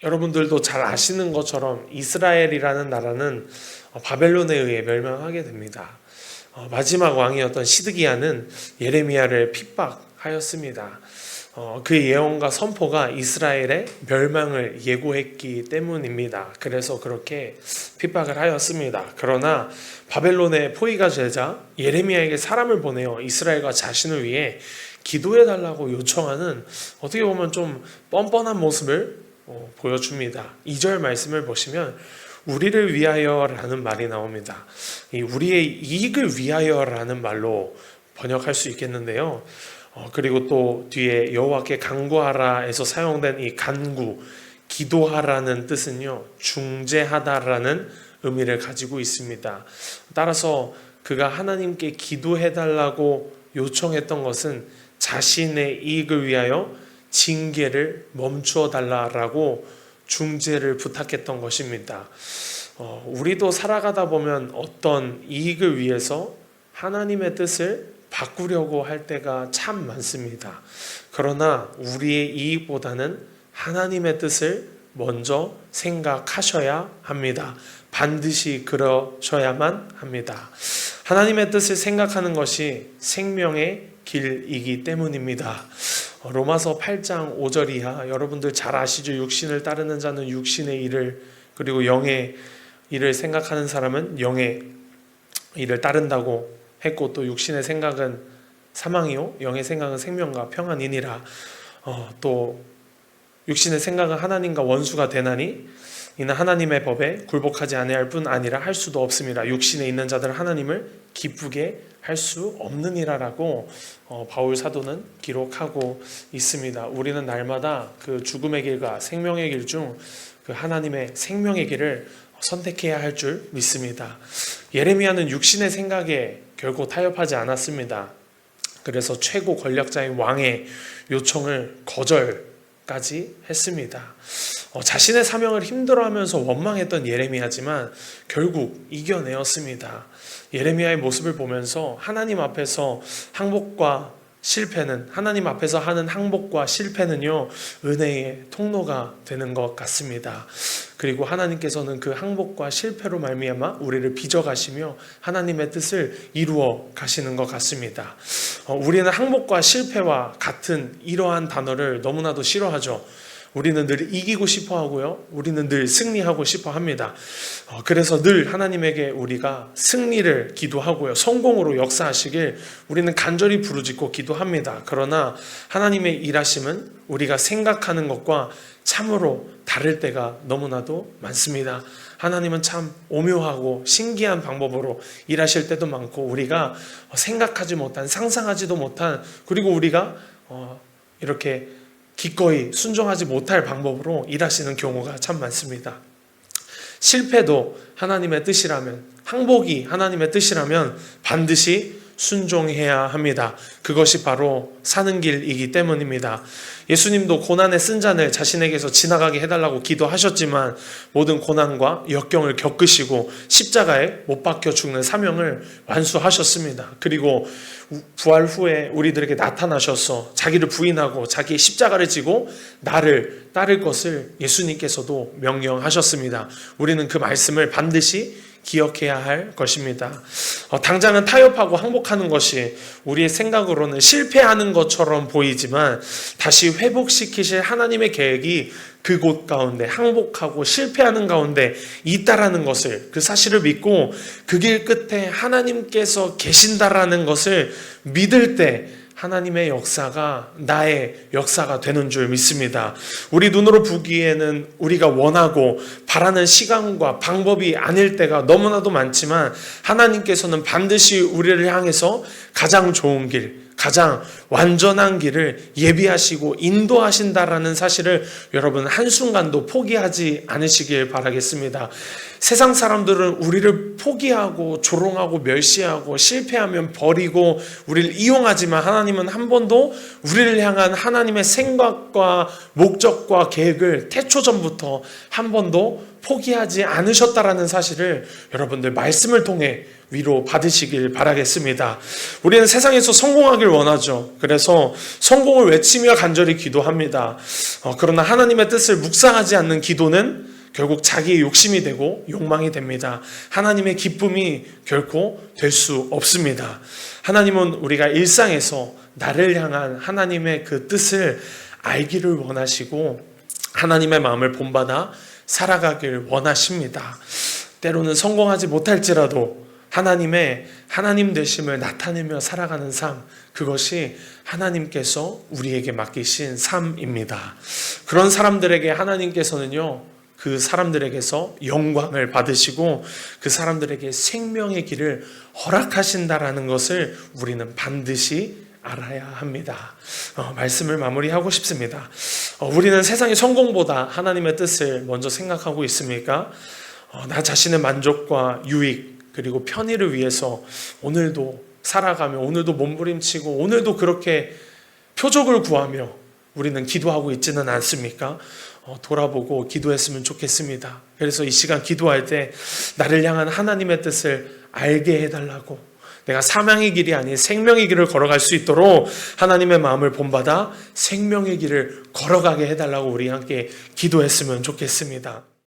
여러분들도 잘 아시는 것처럼 이스라엘이라는 나라는 바벨론에 의해 멸망하게 됩니다. 마지막 왕이었던 시드기야는 예레미야를 핍박하였습니다. 그 예언과 선포가 이스라엘의 멸망을 예고했기 때문입니다. 그래서 그렇게 핍박을 하였습니다. 그러나 바벨론의 포위가 되자 예레미야에게 사람을 보내어 이스라엘과 자신을 위해 기도해달라고 요청하는, 어떻게 보면 좀 뻔뻔한 모습을 보여줍니다. 2절 말씀을 보시면 우리를 위하여라는 말이 나옵니다. 우리의 이익을 위하여라는 말로 번역할 수 있겠는데요. 그리고 또 뒤에 여호와께 간구하라에서 사용된 이 간구, 기도하라는 뜻은요, 중재하다라는 의미를 가지고 있습니다. 따라서 그가 하나님께 기도해달라고 요청했던 것은 자신의 이익을 위하여 징계를 멈추어 달라라고 중재를 부탁했던 것입니다. 우리도 살아가다 보면 어떤 이익을 위해서 하나님의 뜻을 바꾸려고 할 때가 참 많습니다. 그러나 우리의 이익보다는 하나님의 뜻을 먼저 생각하셔야 합니다. 반드시 그러셔야만 합니다. 하나님의 뜻을 생각하는 것이 생명의 길이기 때문입니다. 로마서 8장 5절 이하, 여러분들 잘 아시죠? 육신을 따르는 자는 육신의 일을, 그리고 영의 일을 생각하는 사람은 영의 일을 따른다고 했고, 또 육신의 생각은 사망이요 영의 생각은 생명과 평안이니라. 또 육신의 생각은 하나님과 원수가 되나니 이는 하나님의 법에 굴복하지 아니할 뿐 아니라 할 수도 없습니다. 육신에 있는 자들은 하나님을 기쁘게 할 수 없느니라라고 바울 사도는 기록하고 있습니다. 우리는 날마다 그 죽음의 길과 생명의 길 중 그 하나님의 생명의 길을 선택해야 할 줄 믿습니다. 예레미야는 육신의 생각에 결코 타협하지 않았습니다. 그래서 최고 권력자인 왕의 요청을 거절까지 했습니다. 자신의 사명을 힘들어하면서 원망했던 예레미야지만 결국 이겨내었습니다. 예레미야의 모습을 보면서 하나님 앞에서 항복과 실패는, 하나님 앞에서 하는 항복과 실패는요, 은혜의 통로가 되는 것 같습니다. 그리고 하나님께서는 그 항복과 실패로 말미암아 우리를 빚어가시며 하나님의 뜻을 이루어 가시는 것 같습니다. 우리는 항복과 실패와 같은 이러한 단어를 너무나도 싫어하죠. 우리는 늘 이기고 싶어 하고요, 우리는 늘 승리하고 싶어 합니다. 그래서 늘 하나님에게 우리가 승리를 기도하고요, 성공으로 역사하시길 우리는 간절히 부르짖고 기도합니다. 그러나 하나님의 일하심은 우리가 생각하는 것과 참으로 다를 때가 너무나도 많습니다. 하나님은 참 오묘하고 신기한 방법으로 일하실 때도 많고, 우리가 생각하지 못한, 상상하지도 못한, 그리고 우리가 이렇게 기꺼이 순종하지 못할 방법으로 일하시는 경우가 참 많습니다. 실패도 하나님의 뜻이라면, 항복이 하나님의 뜻이라면 반드시 순종해야 합니다. 그것이 바로 사는 길이기 때문입니다. 예수님도 고난의 쓴 잔을 자신에게서 지나가게 해달라고 기도하셨지만 모든 고난과 역경을 겪으시고 십자가에 못 박혀 죽는 사명을 완수하셨습니다. 그리고 부활 후에 우리들에게 나타나셔서 자기를 부인하고 자기의 십자가를 지고 나를 따를 것을 예수님께서도 명령하셨습니다. 우리는 그 말씀을 반드시 기억해야 할 것입니다. 당장은 타협하고 항복하는 것이 우리의 생각으로는 실패하는 것처럼 보이지만 다시 회복시키실 하나님의 계획이 그곳 가운데, 항복하고 실패하는 가운데 있다라는 것을, 그 사실을 믿고 그 길 끝에 하나님께서 계신다라는 것을 믿을 때 하나님의 역사가 나의 역사가 되는 줄 믿습니다. 우리 눈으로 보기에는 우리가 원하고 바라는 시간과 방법이 아닐 때가 너무나도 많지만 하나님께서는 반드시 우리를 향해서 가장 좋은 길, 가장 완전한 길을 예비하시고 인도하신다라는 사실을 여러분 한순간도 포기하지 않으시길 바라겠습니다. 세상 사람들은 우리를 포기하고 조롱하고 멸시하고 실패하면 버리고 우리를 이용하지만 하나님은 한 번도 우리를 향한 하나님의 생각과 목적과 계획을 태초전부터 한 번도 포기하지 않으셨다라는 사실을 여러분들 말씀을 통해 위로 받으시길 바라겠습니다. 우리는 세상에서 성공하길 원하죠. 그래서 성공을 외치며 간절히 기도합니다. 그러나 하나님의 뜻을 묵상하지 않는 기도는 결국 자기의 욕심이 되고 욕망이 됩니다. 하나님의 기쁨이 결코 될 수 없습니다. 하나님은 우리가 일상에서 나를 향한 하나님의 그 뜻을 알기를 원하시고 하나님의 마음을 본받아 살아가길 원하십니다. 때로는 성공하지 못할지라도 하나님 되심을 나타내며 살아가는 삶, 그것이 하나님께서 우리에게 맡기신 삶입니다. 그런 사람들에게 하나님께서는요, 그 사람들에게서 영광을 받으시고 그 사람들에게 생명의 길을 허락하신다라는 것을 우리는 반드시 알아야 합니다. 말씀을 마무리하고 싶습니다. 우리는 세상의 성공보다 하나님의 뜻을 먼저 생각하고 있습니까? 나 자신의 만족과 유익 그리고 편의를 위해서 오늘도 살아가며 오늘도 몸부림치고 오늘도 그렇게 표적을 구하며 우리는 기도하고 있지는 않습니까? 돌아보고 기도했으면 좋겠습니다. 그래서 이 시간 기도할 때 나를 향한 하나님의 뜻을 알게 해달라고, 내가 사망의 길이 아닌 생명의 길을 걸어갈 수 있도록 하나님의 마음을 본받아 생명의 길을 걸어가게 해달라고 우리 함께 기도했으면 좋겠습니다.